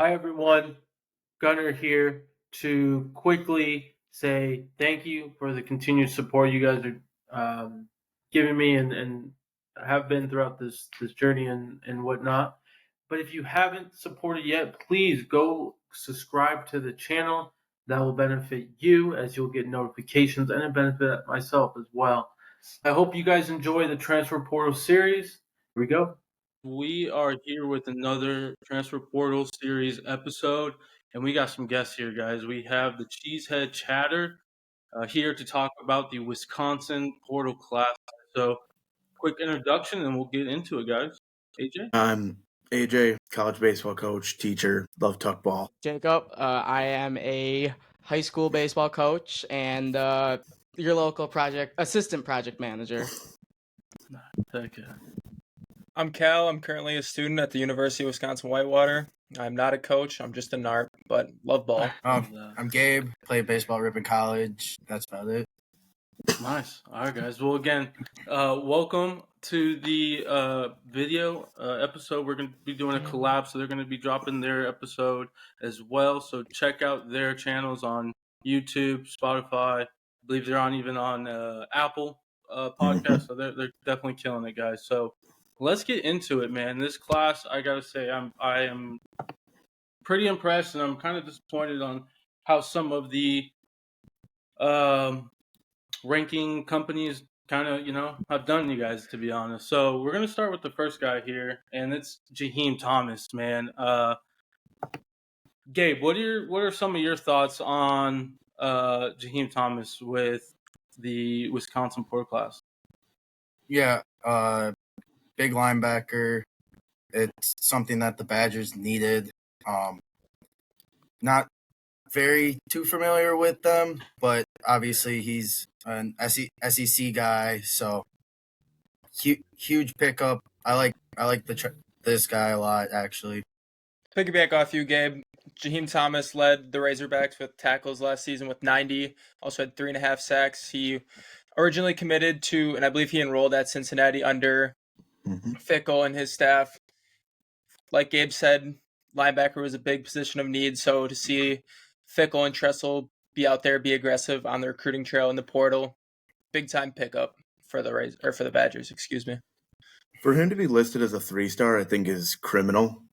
Hi, everyone. Gunner here to quickly say thank you for the continued support you guys are giving me and have been throughout this journey and whatnot. But if you haven't supported yet, please go subscribe to the channel. That will benefit you as you'll get notifications and it benefit myself as well. I hope you guys enjoy the Transfer Portal series. Here we go. We are here with another Transfer Portal series episode, and we got some guests here, guys. We have the Cheesehead Chatter here to talk about the Wisconsin Portal class. So, quick introduction, and we'll get into it, guys. AJ? I'm AJ, college baseball coach, teacher, love tuck ball. Jacob, I am a high school baseball coach and your local assistant project manager. Heck yeah. I'm Cal. I'm currently a student at the University of Wisconsin-Whitewater. I'm not a coach. I'm just a NARP, but love ball. I'm Gabe. Played baseball at Ripon College. That's about it. Nice. All right, guys. Well, again, welcome to the video episode. We're going to be doing a collab, so they're going to be dropping their episode as well. So check out their channels on YouTube, Spotify. I believe they're even on Apple podcast. So they're definitely killing it, guys. So let's get into it, man. This class, I got to say, I am pretty impressed, and I'm kind of disappointed on how some of the ranking companies kind of, have done, you guys, to be honest. So we're going to start with the first guy here, and it's Jaheim Thomas, man. Gabe, what are some of your thoughts on Jaheim Thomas with the Wisconsin Portal class? Yeah, big linebacker. It's something that the Badgers needed. Not very too familiar with them, but obviously he's an SEC guy, so huge pickup. I like this guy a lot, actually. Piggyback off you, Gabe. Jaheim Thomas led the Razorbacks with tackles last season with 90. Also had 3.5 sacks. He originally committed to, and I believe he enrolled at Cincinnati under Fickle and his staff. Like Gabe said, linebacker was a big position of need. So to see Fickle and Tressel be out there, be aggressive on the recruiting trail in the portal, big time pickup for the Badgers. Excuse me. For him to be listed as a 3-star, I think is criminal.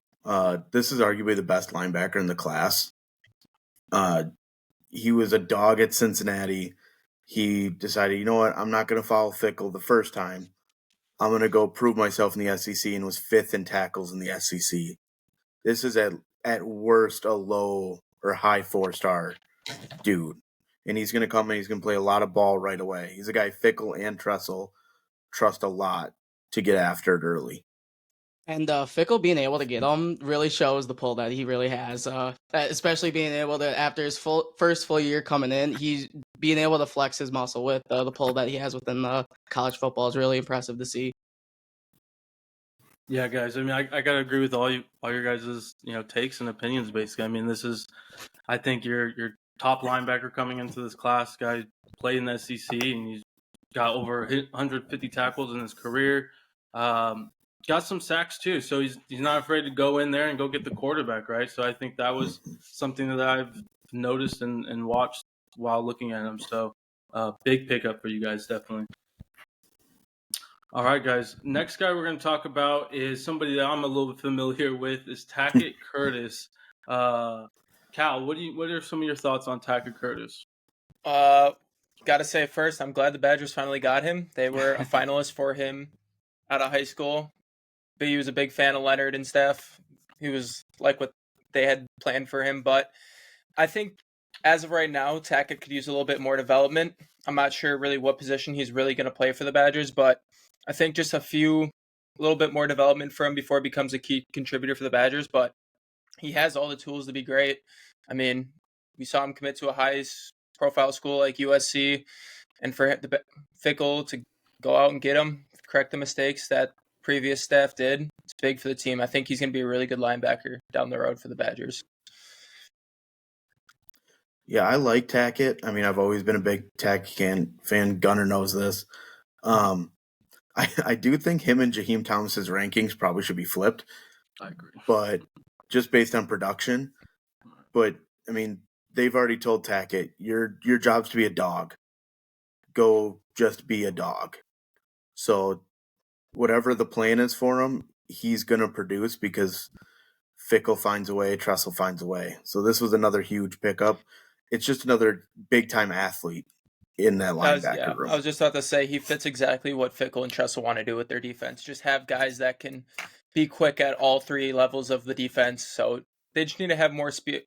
This is arguably the best linebacker in the class. He was a dog at Cincinnati. He decided, you know what, I'm not going to follow Fickle the first time. I'm going to go prove myself in the SEC, and was 5th in tackles in the SEC. This is at worst a low or high 4-star dude. And he's going to come and he's going to play a lot of ball right away. He's a guy Fickle and Tressel trust a lot to get after it early. And Fickle being able to get him really shows the pull that he really has, especially being able to, after his first full year coming in, he's being able to flex his muscle with the pull that he has within college football is really impressive to see. Yeah, guys. I mean, I got to agree with all your guys' takes and opinions. Basically, I mean, this is, I think your top linebacker coming into this class. Guy played in the SEC and he's got over 150 tackles in his career. Got some sacks too, so he's not afraid to go in there and go get the quarterback, right? So I think that was something that I've noticed and watched while looking at him. So big pickup for you guys, definitely. All right, guys. Next guy we're going to talk about is somebody that I'm a little bit familiar with. Is Tackett Curtis. Cal, what are some of your thoughts on Tackett Curtis? Gotta say first, I'm glad the Badgers finally got him. They were a finalist for him out of high school. But he was a big fan of Leonard and staff. He was like what they had planned for him. But I think as of right now, Tackett could use a little bit more development. I'm not sure really what position he's really going to play for the Badgers, but I think just a little bit more development for him before he becomes a key contributor for the Badgers. But he has all the tools to be great. I mean, we saw him commit to a high-profile school like USC, and for the Fickle to go out and get him, correct the mistakes that previous staff did, it's big for the team. I think he's going to be a really good linebacker down the road for the Badgers. Yeah, I like Tackett. I mean, I've always been a big Tackett fan. Gunner knows this. I do think him and Jaheim Thomas's rankings probably should be flipped. I agree. But just based on production. But I mean, they've already told Tackett, your job's to be a dog. Go just be a dog. So whatever the plan is for him, he's gonna produce because Fickle finds a way, Tressel finds a way. So this was another huge pickup. It's just another big time athlete in that linebacker room. I was just about to say he fits exactly what Fickle and Tressel want to do with their defense. Just have guys that can be quick at all three levels of the defense. So they just need to have more speed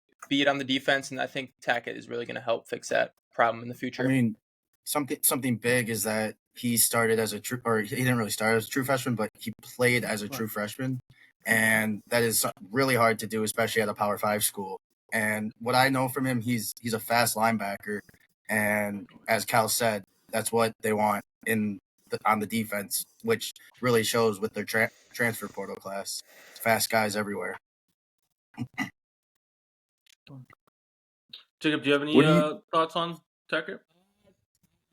on the defense, and I think Tackett is really going to help fix that problem in the future. I mean, something big is that he started as a true, or he didn't really start as a true freshman, but he played as a true freshman, and that is really hard to do, especially at a Power 5 school. And what I know from him, he's a fast linebacker, and as Cal said, that's what they want on the defense, which really shows with their transfer portal class. Fast guys everywhere. Jacob, do you have any thoughts on Tackett?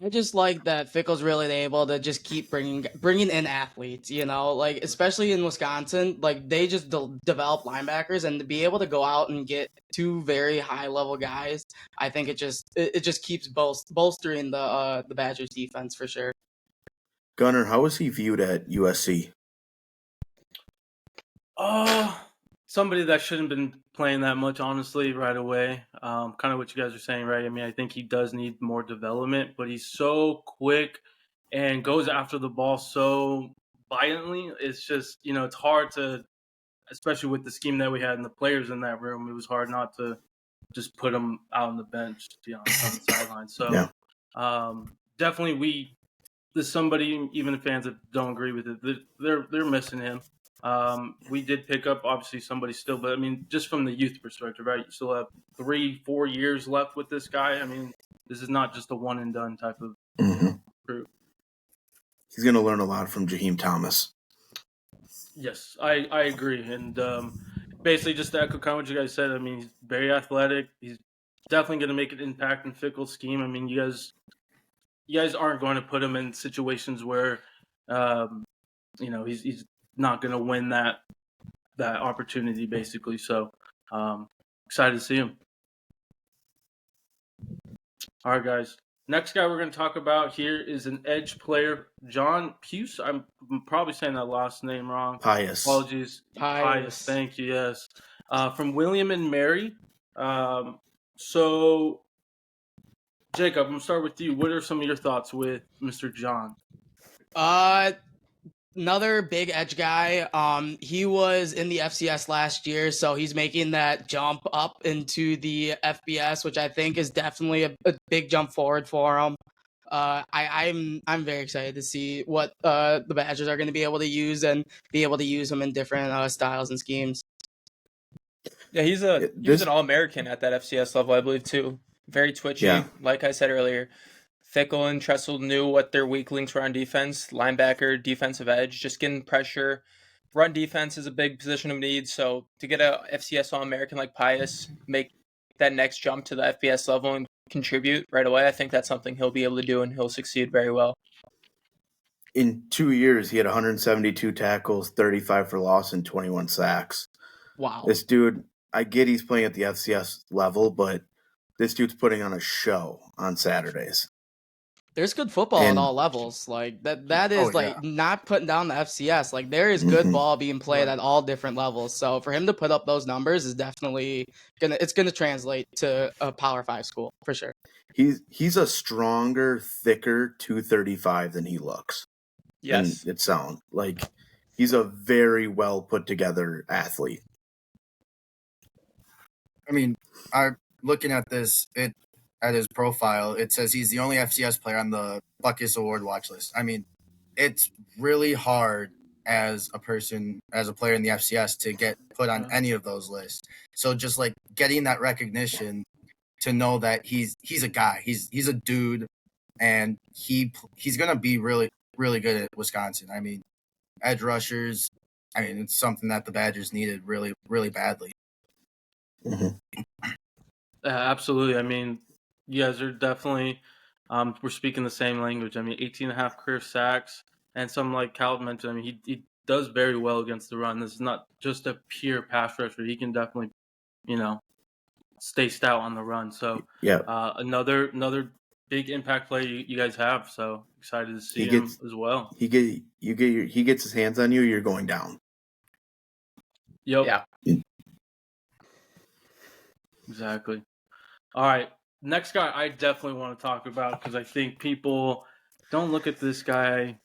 I just like that Fickle's really able to just keep bringing in athletes, like especially in Wisconsin, like they just develop linebackers, and to be able to go out and get two very high level guys, I think it just keeps bolstering the Badgers defense for sure. Gunnar, how was he viewed at USC? Somebody that shouldn't have been playing that much, honestly, right away. Kind of what you guys are saying, right? I mean, I think he does need more development, but he's so quick and goes after the ball so violently. It's just, it's hard to, especially with the scheme that we had and the players in that room, it was hard not to just put him out on the bench, to be honest, on the sideline. So definitely there's somebody, even the fans that don't agree with it, they're missing him. We did pick up, obviously, somebody still, but I mean, just from the youth perspective, right? You still have 3-4 years left with this guy. I mean, this is not just a one and done type of group. He's going to learn a lot from Jaheim Thomas. Yes, I agree. And basically, just to echo kind of what you guys said, I mean, he's very athletic. He's definitely going to make an impact in Fickle's scheme. I mean, you guys aren't going to put him in situations where, he's not going to win that opportunity, basically. So excited to see him. All right, guys. Next guy we're going to talk about here is an edge player, John Puce. I'm probably saying that last name wrong. Pius. Apologies. Pius. Thank you. Yes. From William and Mary. So, Jacob, I'm going to start with you. What are some of your thoughts with Mr. John? Another big edge guy. He was in the FCS last year, so he's making that jump up into the FBS, which I think is definitely a big jump forward for him. I'm very excited to see what the Badgers are going to be able to use and be able to use him in different styles and schemes. Yeah, he was an All-American at that FCS level, I believe, too. Very twitchy, like I said earlier. Fickle and Tressel knew what their weak links were on defense. Linebacker, defensive edge, just getting pressure. Run defense is a big position of need. So to get a FCS All-American like Pius, make that next jump to the FBS level and contribute right away, I think that's something he'll be able to do, and he'll succeed very well. In 2 years, he had 172 tackles, 35 for loss, and 21 sacks. Wow. This dude, I get he's playing at the FCS level, but this dude's putting on a show on Saturdays. There's good football at all levels. Like that is not putting down the FCS. Like there is good ball being played at all different levels. So for him to put up those numbers is definitely gonna translate to a Power 5 school for sure. He's a stronger, thicker 235 than he looks. Yes. And it sounds like he's a very well put together athlete. I mean, looking at this, at his profile, it says he's the only FCS player on the Buckus Award watch list. I mean, it's really hard as a player in the FCS to get put on any of those lists. So just like getting that recognition to know that he's a guy, he's a dude, and he's gonna be really, really good at Wisconsin. I mean, edge rushers, it's something that the Badgers needed really, really badly. Absolutely. I mean, you guys are definitely, we're speaking the same language. I mean, 18 and a half career sacks, and some, like Cal mentioned, I mean, he does very well against the run. This is not just a pure pass rusher. He can definitely, stay stout on the run. So Yeah, another big impact play you guys have. So excited to see he him gets as well. he gets his hands on you, you're going down. Yep. Yeah. Exactly. All right. Next guy I definitely want to talk about because I think people don't look at this guy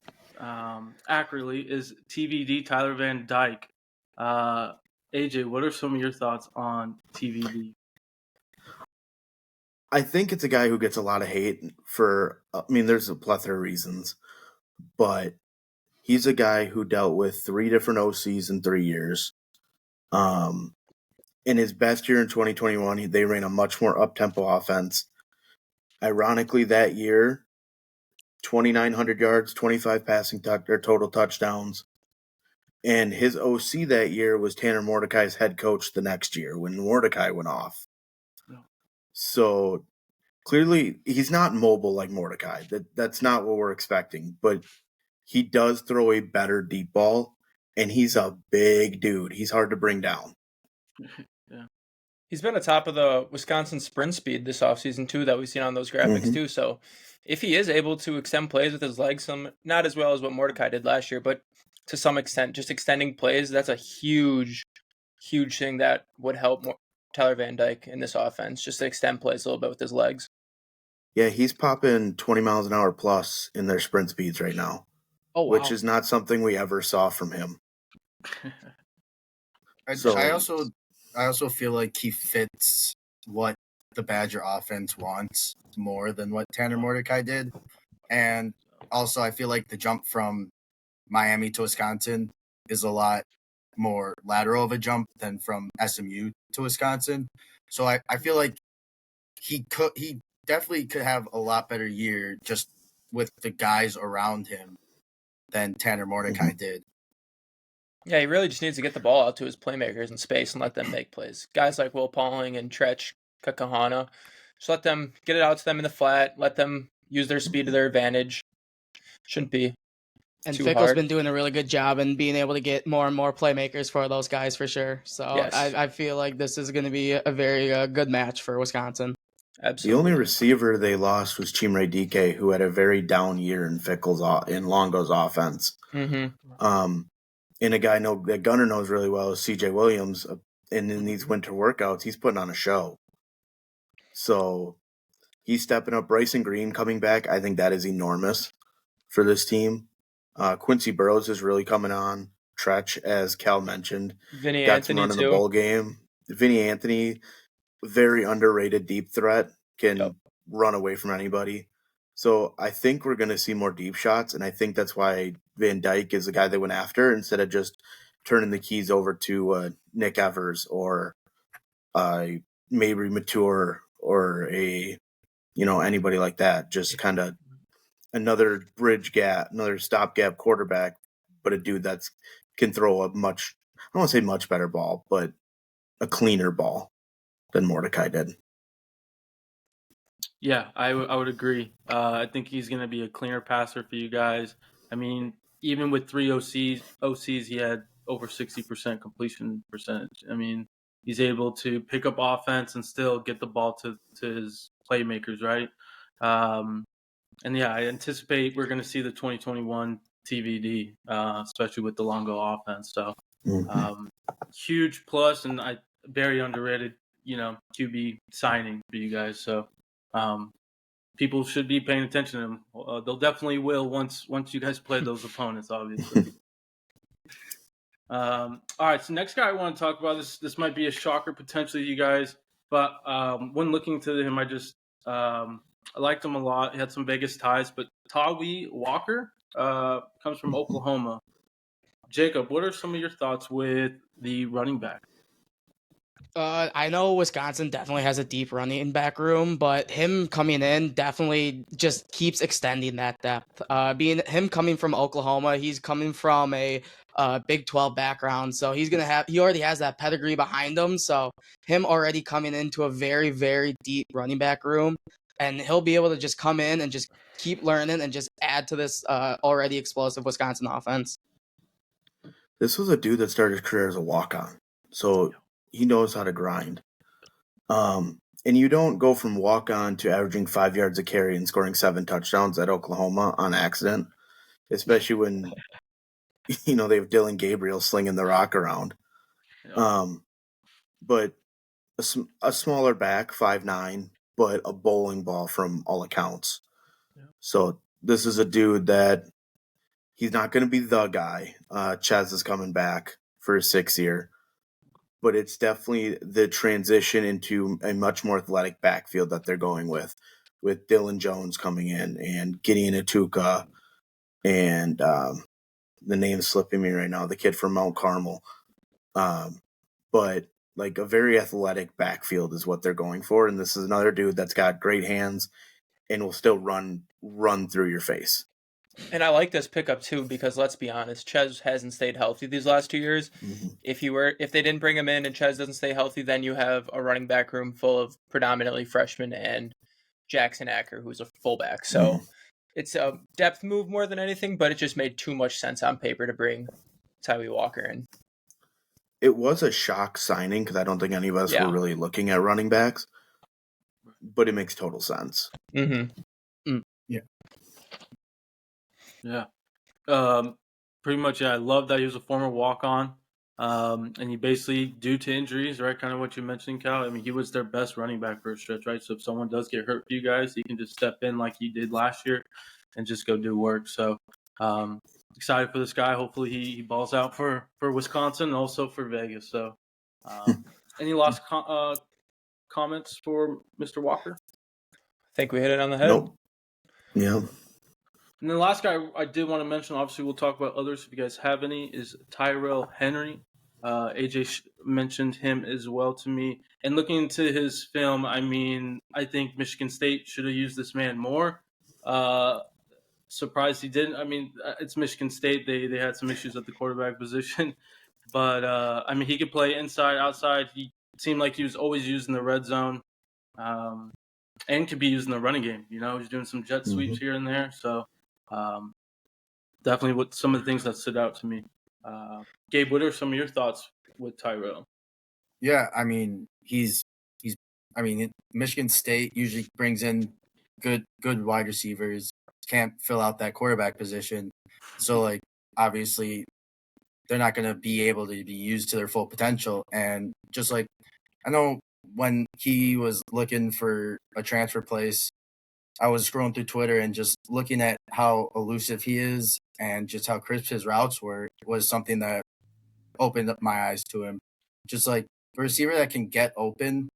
accurately is TVD Tyler Van Dyke. AJ, what are some of your thoughts on TVD? I think it's a guy who gets a lot of hate for, there's a plethora of reasons, but he's a guy who dealt with 3 different OCs in 3 years. In his best year in 2021, they ran a much more up-tempo offense. Ironically, that year, 2,900 yards, 25 passing total touchdowns. And his OC that year was Tanner Mordecai's head coach the next year when Mordecai went off. No. So clearly, he's not mobile like Mordecai. That's not what we're expecting. But he does throw a better deep ball, and he's a big dude. He's hard to bring down. Yeah. He's been atop of the Wisconsin sprint speed this offseason, too, that we've seen on those graphics, too. So if he is able to extend plays with his legs, not as well as what Mordecai did last year, but to some extent, just extending plays, that's a huge, huge thing that would help Tyler Van Dyke in this offense, just to extend plays a little bit with his legs. Yeah, he's popping 20 miles an hour plus in their sprint speeds right now. Oh, wow. Which is not something we ever saw from him. I also feel like he fits what the Badger offense wants more than what Tanner Mordecai did. And also I feel like the jump from Miami to Wisconsin is a lot more lateral of a jump than from SMU to Wisconsin. So I feel like he definitely could have a lot better year just with the guys around him than Tanner Mordecai did. Yeah, he really just needs to get the ball out to his playmakers in space and let them make plays. Guys like Will Pauling and Tretch Kakahana, just let them get it out to them in the flat, let them use their speed to their advantage. Shouldn't be And too Fickle's hard. been doing a really good job in being able to get more and more playmakers for those guys for sure. So Yes. I feel like this is going to be a very good match for Wisconsin. Absolutely. The only receiver they lost was Chimere Dike, who had a very down year in Longo's offense. Mm-hmm. And a guy that Gunner knows really well is CJ Williams. And in these winter workouts, he's putting on a show. So he's stepping up. Bryson Green coming back, I think that is enormous for this team. Quincy Burrows is really coming on. Tretch, as Cal mentioned, Vinny got Anthony some run in too. the bowl game. Vinny Anthony, very underrated deep threat, can run away from anybody. So I think we're going to see more deep shots, and I think that's why Van Dyke is the guy they went after instead of just turning the keys over to Nick Evers or Mabry Mature or anybody like that. Just kind of another another stopgap quarterback, but a dude that's can throw I don't want to say much better ball, but a cleaner ball than Mordecai did. Yeah, I would agree. I think he's going to be a cleaner passer for you guys. I mean, even with 3 OCs, he had over 60% completion percentage. I mean, he's able to pick up offense and still get the ball to his playmakers, right? And yeah, I anticipate we're going to see the 2021 TVD, especially with the Longo offense. So huge plus, and very underrated, QB signing for you guys. So people should be paying attention to them. They'll definitely will once you guys play those opponents, obviously. All right, so next guy I want to talk about, this might be a shocker potentially to you guys, but when looking to him, I liked him a lot. He had some Vegas ties, but Tawee Walker comes from Oklahoma. Jacob, what are some of your thoughts with the running back? I know Wisconsin definitely has a deep running back room, but him coming in definitely just keeps extending that depth. Being him coming from Oklahoma, he's coming from a Big 12 background, so he already has that pedigree behind him. So him already coming into a very, very deep running back room, and he'll be able to just come in and just keep learning and just add to this already explosive Wisconsin offense. This was a dude that started his career as a walk-on, so he knows how to grind. And you don't go from walk-on to averaging 5 yards a carry and scoring 7 touchdowns at Oklahoma on accident, especially when they have Dylan Gabriel slinging the rock around. But a smaller back, 5'9", but a bowling ball from all accounts. So this is a dude that he's not going to be the guy. Chez is coming back for his 6th year. But it's definitely the transition into a much more athletic backfield that they're going with Dylan Jones coming in and Gideon Atuka and the name's slipping me right now, the kid from Mount Carmel. But like a very athletic backfield is what they're going for. And this is another dude that's got great hands and will still run through your face. And I like this pickup too because let's be honest, Chez hasn't stayed healthy these last 2 years. Mm-hmm. If they didn't bring him in and Chez doesn't stay healthy, then you have a running back room full of predominantly freshmen and Jackson Acker, who's a fullback. So it's a depth move more than anything, but it just made too much sense on paper to bring Tyree Walker in. It was a shock signing because I don't think any of us were really looking at running backs, but it makes total sense. Mm-hmm. Yeah. Pretty much, I love that he was a former walk-on. And he basically, due to injuries, right, kind of what you mentioned, Cal, I mean, he was their best running back for a stretch, right? So if someone does get hurt for you guys, he can just step in like he did last year and just go do work. So excited for this guy. Hopefully he balls out for Wisconsin and also for Vegas. So any last comments for Mr. Walker? I think we hit it on the head. Nope. Yeah. And then the last guy I did want to mention, obviously we'll talk about others if you guys have any, is Tyrell Henry. AJ mentioned him as well to me. And looking into his film, I mean, I think Michigan State should have used this man more. Surprised he didn't. I mean, it's Michigan State. They had some issues at the quarterback position. But, I mean, he could play inside, outside. He seemed like he was always used in the red zone. And could be used in the running game. You know, he's doing some jet sweeps here and there. So definitely what some of the things that stood out to me. Gabe, what are some of your thoughts with Tyrell? Yeah, I mean, Michigan State usually brings in good wide receivers, can't fill out that quarterback position. So like obviously they're not going to be able to be used to their full potential. And just like I know when he was looking for a transfer place, I was scrolling through Twitter and just looking at how elusive he is and just how crisp his routes were was something that opened up my eyes to him. Just like a receiver that can get open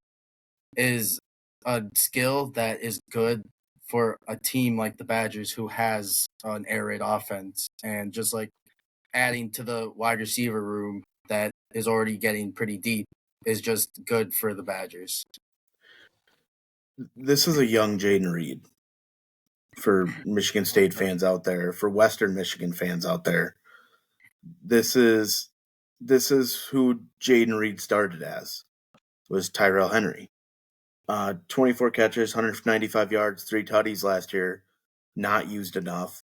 is a skill that is good for a team like the Badgers who has an air raid offense, and just like adding to the wide receiver room that is already getting pretty deep is just good for the Badgers. This is a young Jaden Reed for Michigan State fans out there, for Western Michigan fans out there. This is who Jaden Reed started as, was Tyrell Henry. 24 catches, 195 yards, 3 tutties last year, not used enough.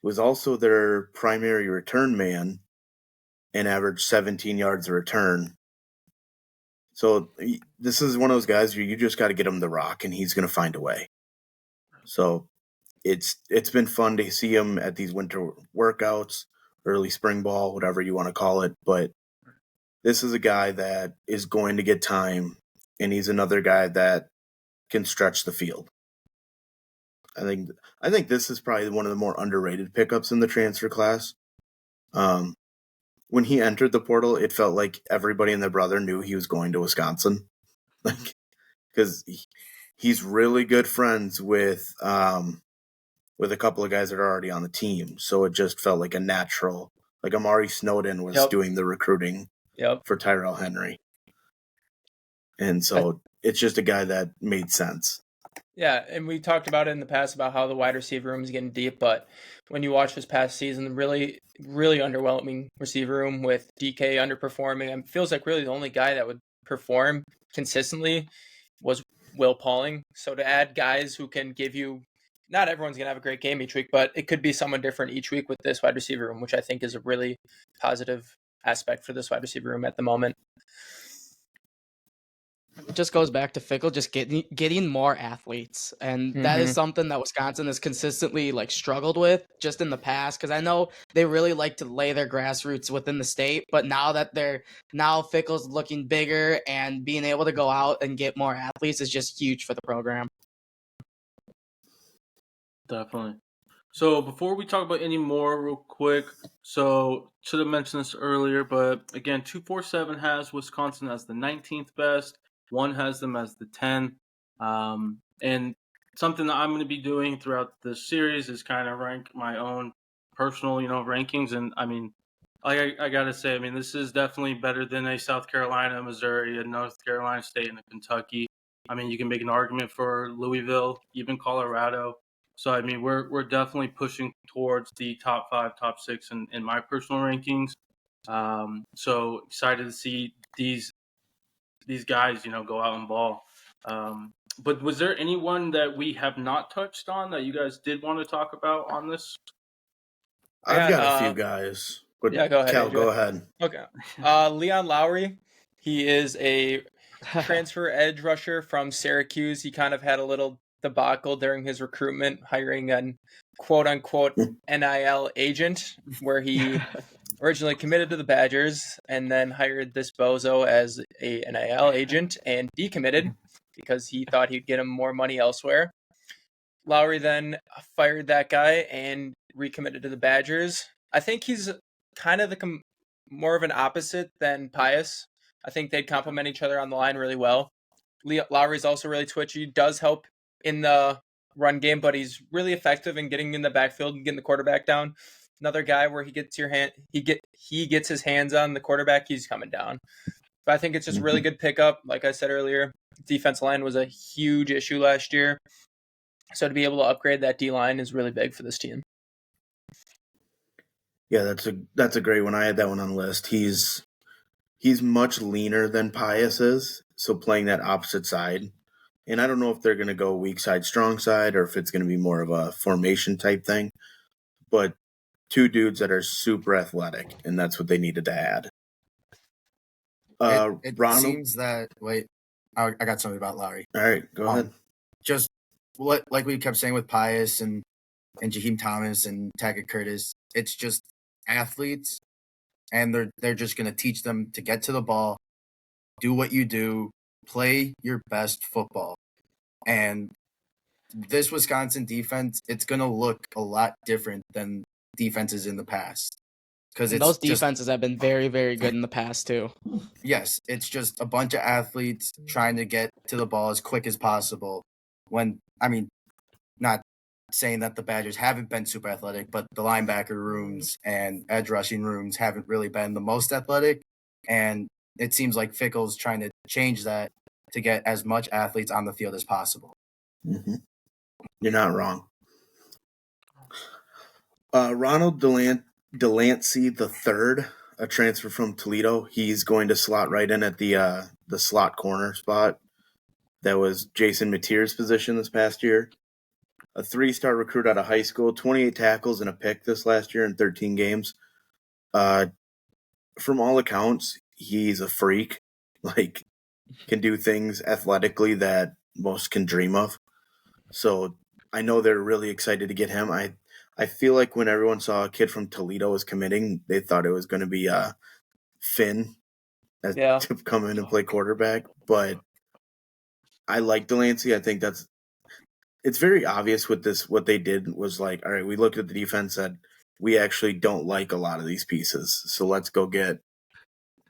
Was also their primary return man and averaged 17 yards a return. So this is one of those guys where you just got to get him the rock and he's going to find a way. So it's been fun to see him at these winter workouts, early spring ball, whatever you want to call it. But this is a guy that is going to get time, and he's another guy that can stretch the field. I think this is probably one of the more underrated pickups in the transfer class. When he entered the portal, it felt like everybody and their brother knew he was going to Wisconsin, like because he's really good friends with a couple of guys that are already on the team. So it just felt like a natural. Like Amari Snowden was doing the recruiting for Tyrell Henry, and so it's just a guy that made sense. Yeah, and we talked about it in the past about how the wide receiver room is getting deep, but when you watch this past season, the really, really underwhelming receiver room with DK underperforming, it feels like really the only guy that would perform consistently was Will Pauling. So to add guys who can give you, not everyone's going to have a great game each week, but it could be someone different each week with this wide receiver room, which I think is a really positive aspect for this wide receiver room at the moment. It just goes back to Fickle just getting more athletes, and that is something that Wisconsin has consistently like struggled with just in the past, because I know they really like to lay their grassroots within the state, but now Fickle's looking bigger, and being able to go out and get more athletes is just huge for the program. Definitely. So before we talk about any more, real quick, so should have mentioned this earlier, but again, 247 has Wisconsin as the 19th best. One has them as the 10th. And something that I'm going to be doing throughout this series is kind of rank my own personal, rankings. And I mean, I got to say, I mean, this is definitely better than a South Carolina, Missouri, a North Carolina State, and a Kentucky. I mean, you can make an argument for Louisville, even Colorado. So I mean, we're definitely pushing towards the top 5, top 6 in my personal rankings. So excited to see these guys, go out and ball. But was there anyone that we have not touched on that you guys did want to talk about on this? I've got a few guys. But yeah, go ahead, Cal, AJ. go ahead. Okay. Leon Lowry, he is a transfer edge rusher from Syracuse. He kind of had a little debacle during his recruitment, hiring an quote-unquote NIL agent, where he originally committed to the Badgers and then hired this bozo as a NIL agent and decommitted because he thought he'd get him more money elsewhere. Lowry then fired that guy and recommitted to the Badgers. I think he's kind of more of an opposite than Pius. I think they'd complement each other on the line really well. Lowry's also really twitchy, does help in the run game, but he's really effective in getting in the backfield and getting the quarterback down. Another guy where he gets his hands on the quarterback, he's coming down. But I think it's just a really good pickup. Like I said earlier, defensive line was a huge issue last year. So to be able to upgrade that D-line is really big for this team. Yeah, that's a great one. I had that one on the list. He's much leaner than Pius is, so playing that opposite side. And I don't know if they're going to go weak side, strong side, or if it's going to be more of a formation type thing. But two dudes that are super athletic, and that's what they needed to add. It Ronald? seems that I got something about Lowry. All right, go ahead. Just like we kept saying with Pius and Jaheim Thomas and Tackett Curtis, it's just athletes, and they're just going to teach them to get to the ball, do what you do, play your best football. And this Wisconsin defense, it's going to look a lot different than defenses in the past. Because those defenses have been very, very good in the past too. Yes, it's just a bunch of athletes trying to get to the ball as quick as possible. Not saying that the Badgers haven't been super athletic, but the linebacker rooms and edge rushing rooms haven't really been the most athletic. And it seems like Fickle's trying to change that to get as much athletes on the field as possible. Mm-hmm. You're not wrong. Ronald Delancey III, a transfer from Toledo. He's going to slot right in at the slot corner spot. That was Jason Mateer's position this past year. A 3-star recruit out of high school, 28 tackles and a pick this last year in 13 games. From all accounts, he's a freak. Like, can do things athletically that most can dream of. So I know they're really excited to get him. I feel like when everyone saw a kid from Toledo was committing, they thought it was going to be Finn to come in and play quarterback. But I like Delancey. I think it's very obvious with this. What they did was like, all right, we looked at the defense, said we actually don't like a lot of these pieces, so let's go get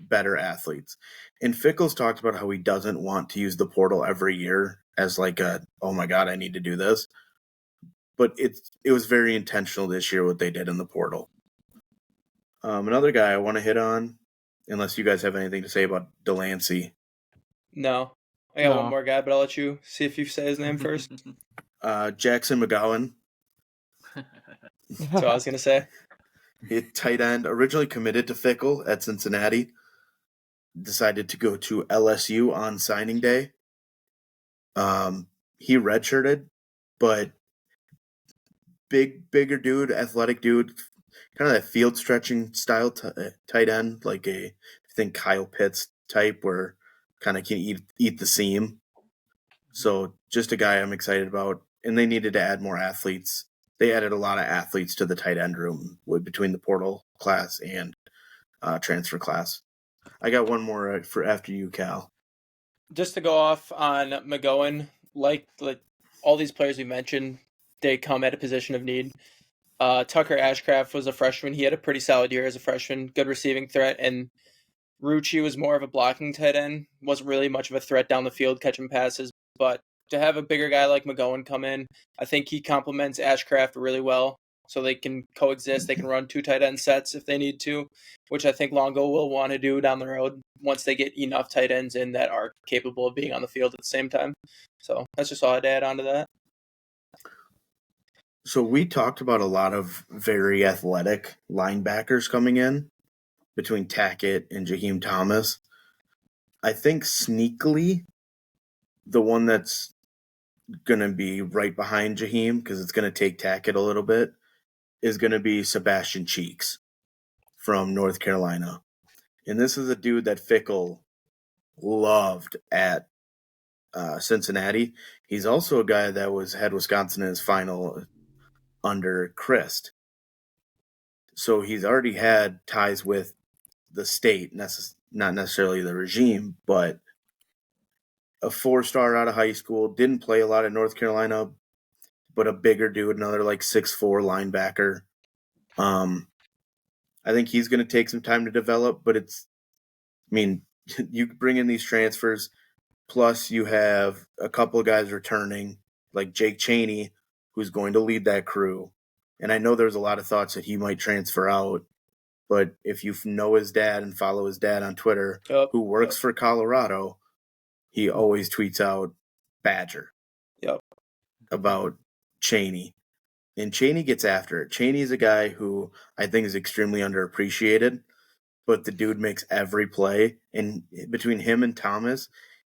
better athletes. And Fickle's talked about how he doesn't want to use the portal every year as like oh my God, I need to do this. But it was very intentional this year what they did in the portal. Another guy I want to hit on, unless you guys have anything to say about Delancey. No. I got one more guy, but I'll let you see if you say his name first. Jackson McGowan. That's what I was going to say. Tight end, originally committed to Fickle at Cincinnati. Decided to go to LSU on signing day. He redshirted, but bigger dude, athletic dude, kind of that field stretching style tight end, like I think Kyle Pitts type, where kind of can eat the seam. So just a guy I'm excited about. And they needed to add more athletes. They added a lot of athletes to the tight end room between the portal class and transfer class. I got one more for after you, Cal. Just to go off on McGowan, like all these players we mentioned, they come at a position of need. Tucker Ashcraft was a freshman. He had a pretty solid year as a freshman, good receiving threat, and Rucci was more of a blocking tight end. Wasn't really much of a threat down the field catching passes, but to have a bigger guy like McGowan come in, I think he complements Ashcraft really well. So they can coexist. They can run 2 tight end sets if they need to, which I think Longo will want to do down the road once they get enough tight ends in that are capable of being on the field at the same time. So that's just all I'd add on to that. So we talked about a lot of very athletic linebackers coming in between Tackett and Jaheim Thomas. I think sneakily, the one that's going to be right behind Jaheim, because it's going to take Tackett a little bit, is going to be Sebastian Cheeks from North Carolina. And this is a dude that Fickle loved at Cincinnati. He's also a guy that had Wisconsin in his final under Christ. So he's already had ties with the state, not necessarily the regime, but a 4-star out of high school, didn't play a lot at North Carolina, but a bigger dude, another like 6'4" linebacker. I think he's going to take some time to develop, but you bring in these transfers, plus you have a couple of guys returning, like Jake Chaney, who's going to lead that crew. And I know there's a lot of thoughts that he might transfer out, but if you know his dad and follow his dad on Twitter, who works for Colorado, he always tweets out Badger about Chaney. And Chaney gets after it. Chaney's a guy who I think is extremely underappreciated, but the dude makes every play. And between him and Thomas,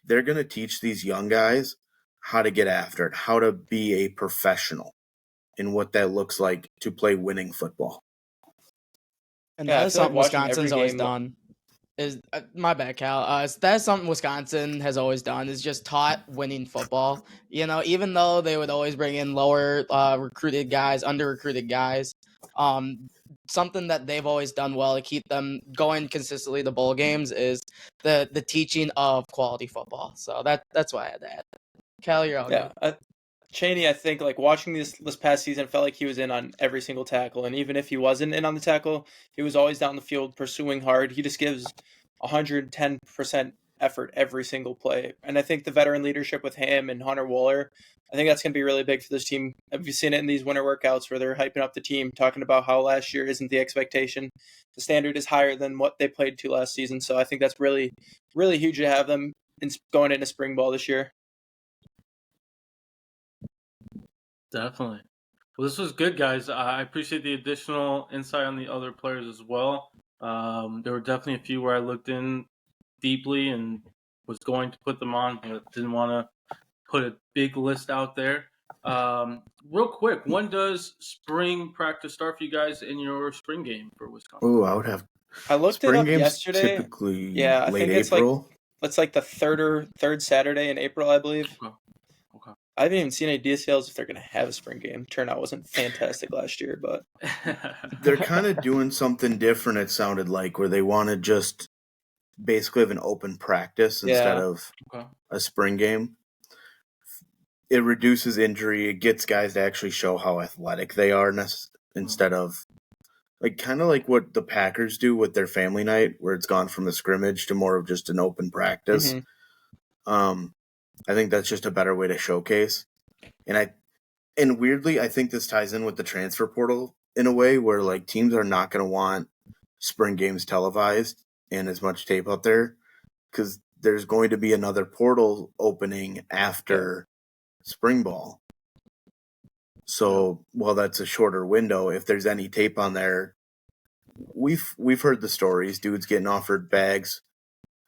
they're going to teach these young guys how to get after it, how to be a professional, and what that looks like to play winning football. And Yeah, that is I feel like something watching Wisconsin's every always game- done. Is my bad, Cal. That's something Wisconsin has always done. Is just taught winning football. Even though they would always bring in lower recruited guys, under recruited guys, something that they've always done well to keep them going consistently to bowl games is the teaching of quality football. So that's why I had that. Cal, you're all good. Chaney, I think, like watching this past season, felt like he was in on every single tackle, and even if he wasn't in on the tackle, he was always down the field pursuing hard. He just gives 110% effort every single play, and I think the veteran leadership with him and Hunter Wooler, I think that's going to be really big for this team. Have you seen it in these winter workouts where they're hyping up the team, talking about how last year isn't the expectation? The standard is higher than what they played to last season, so I think that's really, really huge to have them going into spring ball this year. Definitely. Well, this was good, guys. I appreciate the additional insight on the other players as well. There were definitely a few where I looked in deeply and was going to put them on, but didn't want to put a big list out there. Real quick, when does spring practice start for you guys in your spring game for Wisconsin? Oh, I would have. I looked it Spring up games yesterday. typically Yeah, I late think it's April. it's like the third Saturday in April, I believe. Okay. I haven't even seen any details if they're going to have a spring game. Turnout wasn't fantastic last year, but They're kind of doing something different, it sounded like, where they want to just basically have an open practice instead of a spring game. It reduces injury. It gets guys to actually show how athletic they are instead of kind of like what the Packers do with their family night, where it's gone from a scrimmage to more of just an open practice. I think that's just a better way to showcase. And weirdly, I think this ties in with the transfer portal in a way where like teams are not going to want spring games televised and as much tape out there because there's going to be another portal opening after spring ball. So while that's a shorter window, if there's any tape on there, we've heard the stories. Dudes getting offered bags.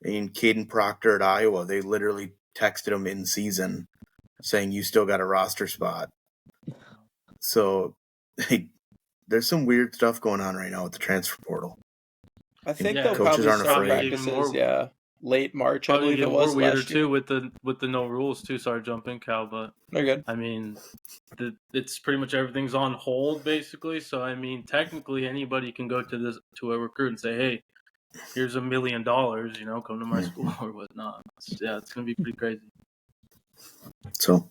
And Caden Proctor at Iowa, they literally texted him in season saying, "You still got a roster spot." So there's some weird stuff going on right now with the transfer portal. I think Yeah, they'll coaches probably aren't start afraid. Even practices, more- late March, I Probably believe get it more was weirder last year. too with the no rules too. Sorry, jumping, Cal, but They're good. I mean, it's pretty much everything's on hold basically. So I mean, technically anybody can go to a recruit and say, hey, here's $1 million, come to my school or whatnot. It's gonna be pretty crazy. So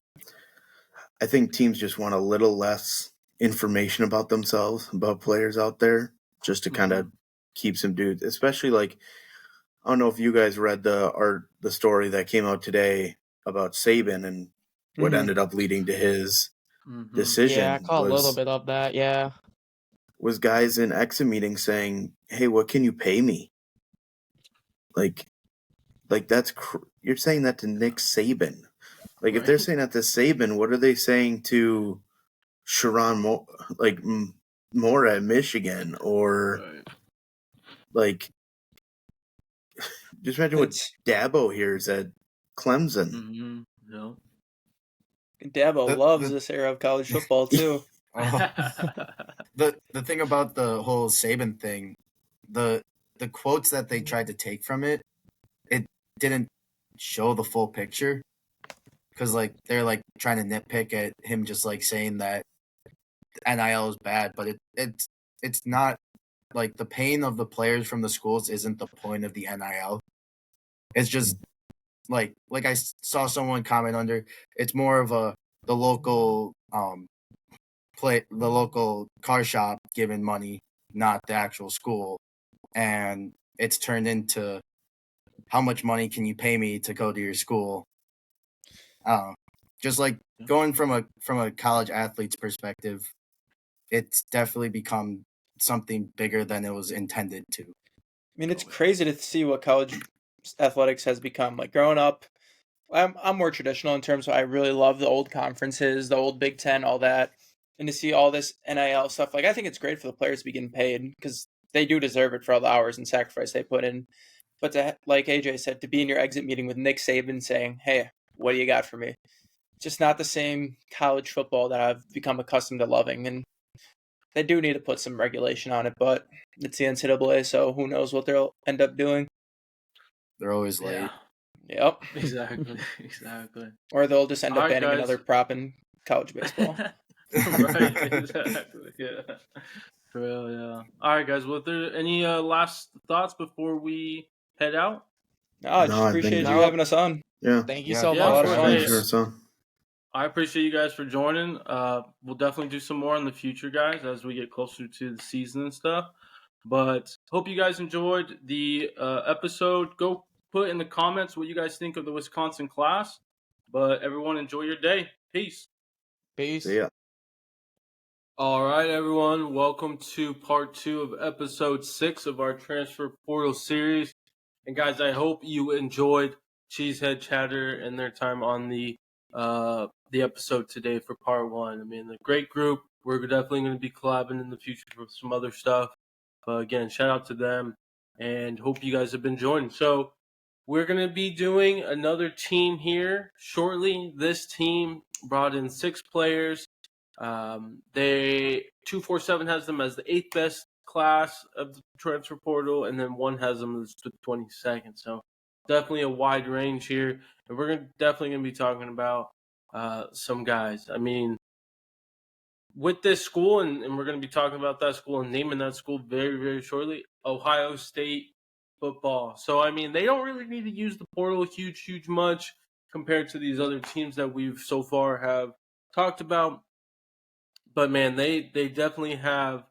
I think teams just want a little less information about themselves, about players out there, just to kind of keep some dudes, especially like, I don't know if you guys read the story that came out today about Saban and what Mhm. ended up leading to his Mhm. decision. Yeah, I caught a little bit of that. Yeah. Was guys in exit meetings saying, "Hey, what can you pay me?" Like that's you're saying that to Nick Saban. Like if they're Right. saying that to Saban, what are they saying to Sharon Moore at Michigan, or Right. like just imagine what It's Dabo hears at Clemson. Mm-hmm. No. Dabo The- loves the- this era of college football too. The thing about the whole Saban thing, the quotes that they tried to take from it didn't show the full picture, because like they're like trying to nitpick at him just like saying that NIL is bad, but it's not. Like the pain of the players from the schools isn't the point of the NIL. It's just like I saw someone comment under. It's more of the local the local car shop giving money, not the actual school, and it's turned into how much money can you pay me to go to your school. Just like going from a college athlete's perspective, it's definitely become something bigger than it was intended to. I mean, it's crazy to see what college athletics has become. Like growing up, I'm more traditional in terms of I really love the old conferences, the old Big Ten, all that, and to see all this NIL stuff. Like I think it's great for the players to be getting paid because they do deserve it for all the hours and sacrifice they put in. But to, like AJ said, to be in your exit meeting with Nick Saban saying, "Hey, what do you got for me?" Just not the same college football that I've become accustomed to loving, and they do need to put some regulation on it. But it's the NCAA, so who knows what they'll end up doing. They're always late. Yep. Exactly. Or they'll just end All up right, banning guys. another prop in college baseball. Right. Exactly. Yeah. For real. Yeah. All right, guys. Well, there any last thoughts before we head out? No, I just No, I think appreciate you No. having us on. Yeah. Thank you Yeah, so Yeah, much of for course. having Hey, Sure, us. so. I appreciate you guys for joining. We'll definitely do some more in the future, guys, as we get closer to the season and stuff. But hope you guys enjoyed the episode. Go put in the comments what you guys think of the Wisconsin class. But everyone, enjoy your day. Peace. Peace. See ya. All right, everyone. Welcome to part 2 of episode 6 of our transfer portal series. And guys, I hope you enjoyed Cheesehead Chatter and their time on the episode today for part 1. I mean, a great group. We're definitely going to be collabing in the future for some other stuff. But again, shout out to them and hope you guys have been joining. So we're going to be doing another team here shortly. This team brought in 6 players. They 247 has them as the 8th best class of the transfer portal, and then one has them as the 22nd. So definitely a wide range here, and we're definitely gonna be talking about some guys. I mean, with this school, and we're gonna be talking about that school and naming that school very very shortly. Ohio State football. So I mean, they don't really need to use the portal huge much compared to these other teams that we've so far have talked about. But man, they definitely have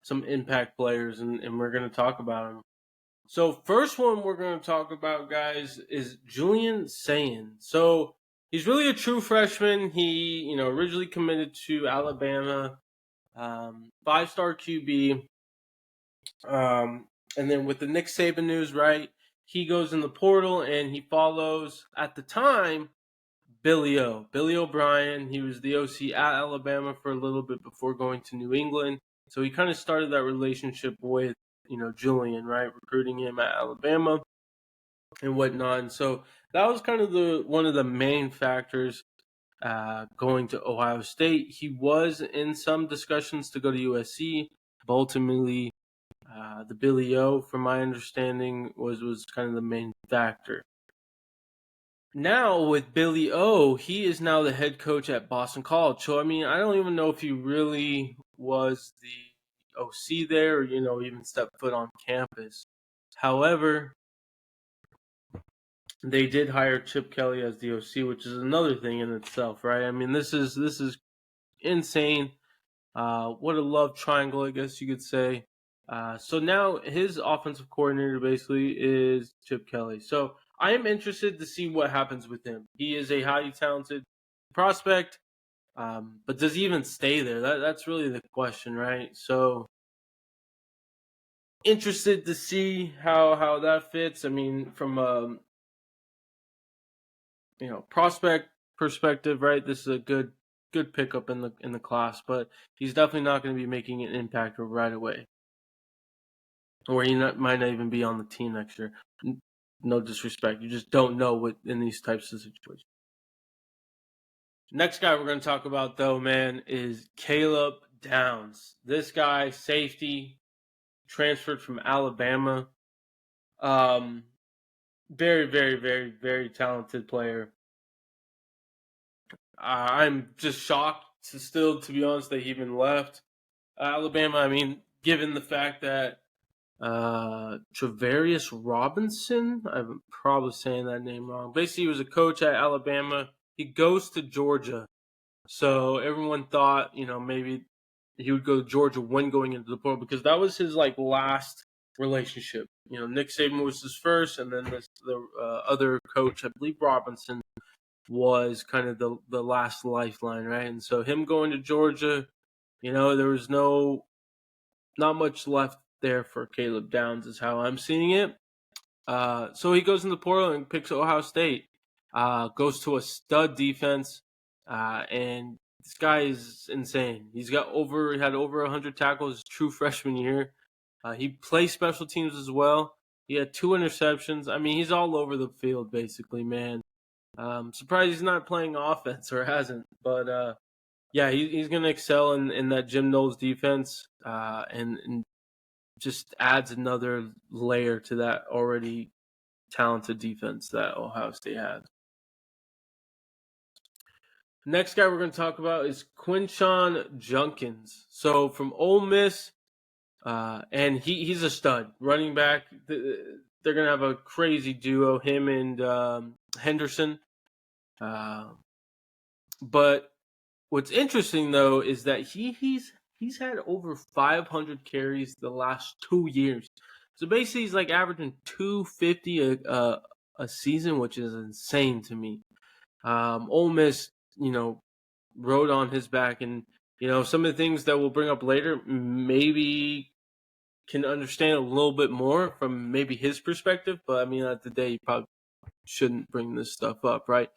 some impact players, and we're going to talk about them. So first one we're going to talk about, guys, is Julian Sayin. So he's really a true freshman. He originally committed to Alabama, 5-star QB, and then with the Nick Saban news, right? He goes in the portal and he follows at the time Billy O'Brien. He was the OC at Alabama for a little bit before going to New England. So he kind of started that relationship with, Julian, right? Recruiting him at Alabama and whatnot. And so that was kind of one of the main factors going to Ohio State. He was in some discussions to go to USC, but ultimately the Billy O, from my understanding, was kind of the main factor. Now with Billy O, he is now the head coach at Boston College. So I mean, I don't even know if he really was the OC there, or even stepped foot on campus. However, they did hire Chip Kelly as the OC, which is another thing in itself, right? I mean, this is insane. What a love triangle, I guess you could say. So now his offensive coordinator basically is Chip Kelly. So I am interested to see what happens with him. He is a highly talented prospect, but does he even stay there? That's really the question, right? So interested to see how that fits. I mean, from a prospect perspective, right? This is a good pickup in the class, but he's definitely not going to be making an impact right away. Or he might not even be on the team next year. No disrespect. You just don't know what in these types of situations. Next guy we're going to talk about, though, man, is Caleb Downs. This guy, safety, transferred from Alabama. Very, very, very, very talented player. I'm just shocked to be honest, that he even left Alabama. I mean, given the fact that Travarius Robinson, I'm probably saying that name wrong. Basically, he was a coach at Alabama. He goes to Georgia. So everyone thought, maybe he would go to Georgia when going into the portal, because that was his last relationship. Nick Saban was his first, and then the other coach, I believe Robinson, was kind of the last lifeline, right? And so him going to Georgia, there was not much left there for Caleb Downs, is how I'm seeing it. So he goes in the portal and picks Ohio State. Goes to a stud defense, and this guy is insane. He had over 100 tackles his true freshman year. He plays special teams as well. He had 2 interceptions. I mean, he's all over the field basically, man. Surprised he's not playing offense or hasn't, but yeah, he's going to excel in that Jim Knowles defense, and just adds another layer to that already talented defense that Ohio State has. Next guy we're going to talk about is Quinshon Junkins. So from Ole Miss, and he's a stud running back. They're going to have a crazy duo, him and Henderson. But what's interesting though is that he's had over 500 carries the last 2 years. So basically, he's averaging 250 a season, which is insane to me. Ole Miss, rode on his back, and some of the things that we'll bring up later, maybe can understand a little bit more from maybe his perspective. But I mean, at the day, you probably shouldn't bring this stuff up, right?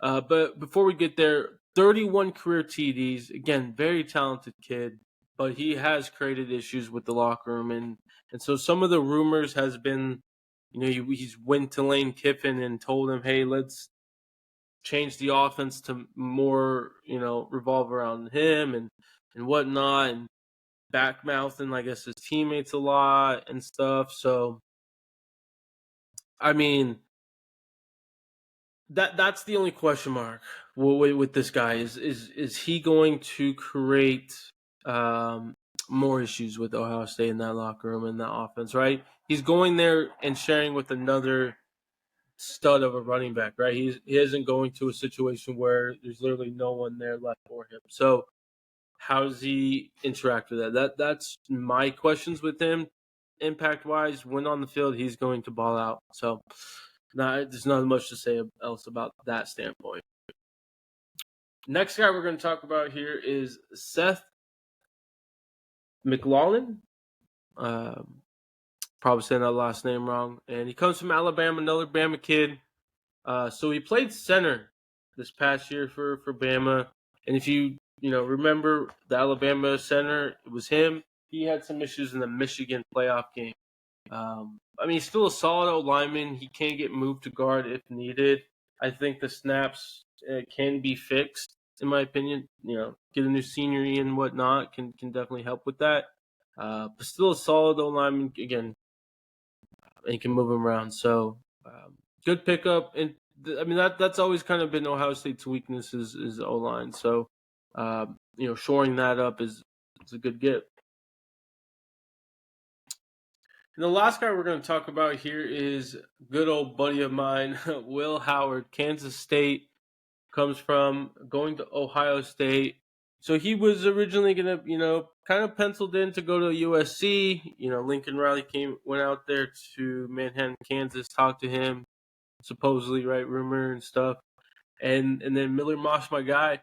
But before we get there, 31 career TDs. Again, very talented kid, but he has created issues with the locker room, and so some of the rumors has been, he's went to Lane Kiffin and told him, hey, let's change the offense to more, revolve around him and whatnot, and backmouthing, I guess, his teammates a lot and stuff. So, I mean, that's the only question mark with this guy is he going to create more issues with Ohio State in that locker room and that offense, right? He's going there and sharing with another stud of a running back, right? He isn't going to a situation where there's literally no one there left for him. So how does he interact with that? That's my questions with him. Impact wise, when on the field, he's going to ball out. So there's not much to say else about that standpoint. Next guy we're going to talk about here is Seth McLaughlin. Probably saying that last name wrong. And he comes from Alabama, another Bama kid. So he played center this past year for Bama. And if you remember the Alabama center, it was him. He had some issues in the Michigan playoff game. I mean, he's still a solid old lineman. He can get moved to guard if needed. I think the snaps can be fixed, in my opinion. Get a new scenery and whatnot can definitely help with that. But still a solid O lineman again, and you can move him around. So good pickup, and that's always kind of been Ohio State's weakness is O line. So shoring that up is a good get. And the last guy we're going to talk about here is good old buddy of mine, Will Howard, Kansas State, comes from going to Ohio State. So he was originally going to, kind of penciled in to go to USC. Lincoln Riley went out there to Manhattan, Kansas, talked to him, supposedly, right, rumor and stuff. And then Miller Moss, my guy,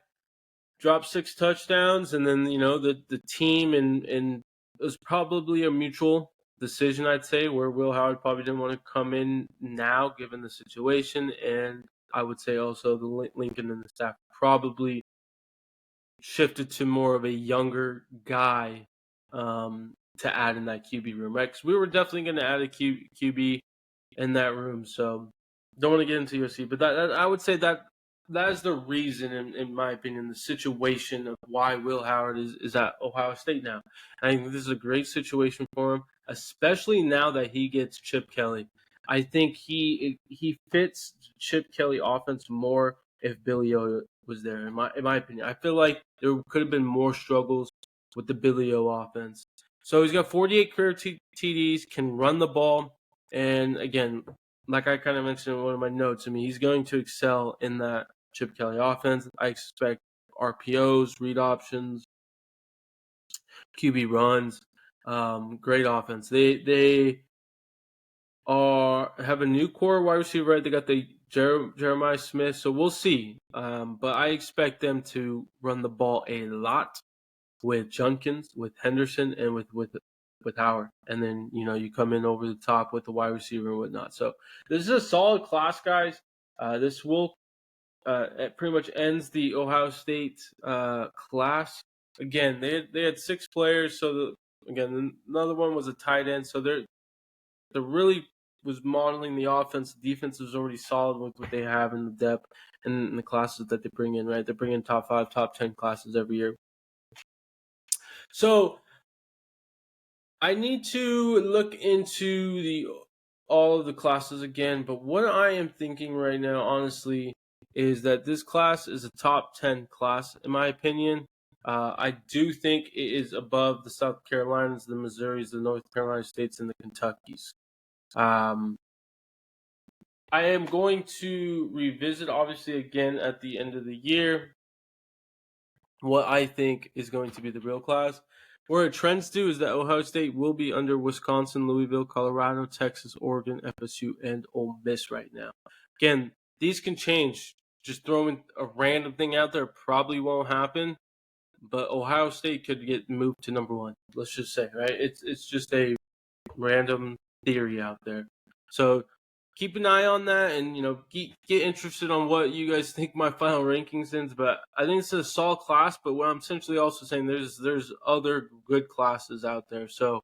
dropped 6 touchdowns, and then the team and it was probably a mutual decision, I'd say, where Will Howard probably didn't want to come in now given the situation, and I would say also the Lincoln and the staff probably shifted to more of a younger guy to add in that QB room, right? Because we were definitely going to add a QB in that room, so don't want to get into USC, but that I would say that is the reason, in my opinion, the situation of why Will Howard is at Ohio State now. I think this is a great situation for him, especially now that he gets Chip Kelly. I think he fits Chip Kelly offense more if Billy O was there. In my opinion, I feel like there could have been more struggles with the Billy O offense. So he's got 48 career TDs, can run the ball, and again, like I kind of mentioned in one of my notes, he's going to excel in that Chip Kelly offense. I expect RPOs, read options, QB runs, great offense. They have a new core wide receiver, right? They got the Jeremiah Smith, so we'll see. But I expect them to run the ball a lot with Junkins, with Henderson, and with Howard, and then you come in over the top with the wide receiver and whatnot. So this is a solid class, guys. This will it pretty much ends the Ohio State class. Again, they had 6 players. So again, another one was a tight end. So they're really was modeling the offense. The defense was already solid with what they have in the depth and in the classes that they bring in. Right, they bring in top 5, top 10 classes every year. So I need to look into all of the classes again, but what I am thinking right now, honestly, is that this class is a top 10 class, in my opinion. I do think it is above the South Carolinas, the Missouris, the North Carolina States, and the Kentuckys. I am going to revisit, obviously, again at the end of the year, what I think is going to be the real class. Where trends do is that Ohio State will be under Wisconsin, Louisville, Colorado, Texas, Oregon, FSU, and Ole Miss right now. Again, these can change. Just throwing a random thing out there probably won't happen, but Ohio State could get moved to number 1. Let's just say, right? It's just a random theory out there. So keep an eye on that, and get interested on what you guys think my final rankings is. But I think it's a solid class. But what I'm essentially also saying, there's other good classes out there. So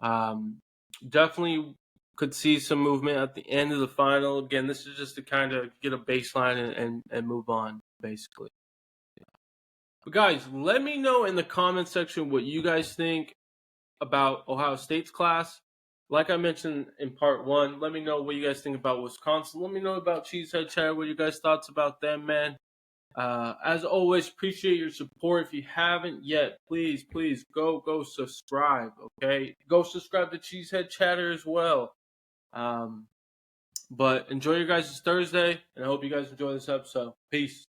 definitely could see some movement at the end of the final. Again, this is just to kind of get a baseline and move on, basically. But guys, let me know in the comment section what you guys think about Ohio State's class. Like I mentioned in part 1, let me know what you guys think about Wisconsin. Let me know about Cheesehead Chatter, what you guys' thoughts about them, man. As always, appreciate your support. If you haven't yet, please go subscribe, okay? Go subscribe to Cheesehead Chatter as well. But enjoy your guys' Thursday, and I hope you guys enjoy this episode. Peace.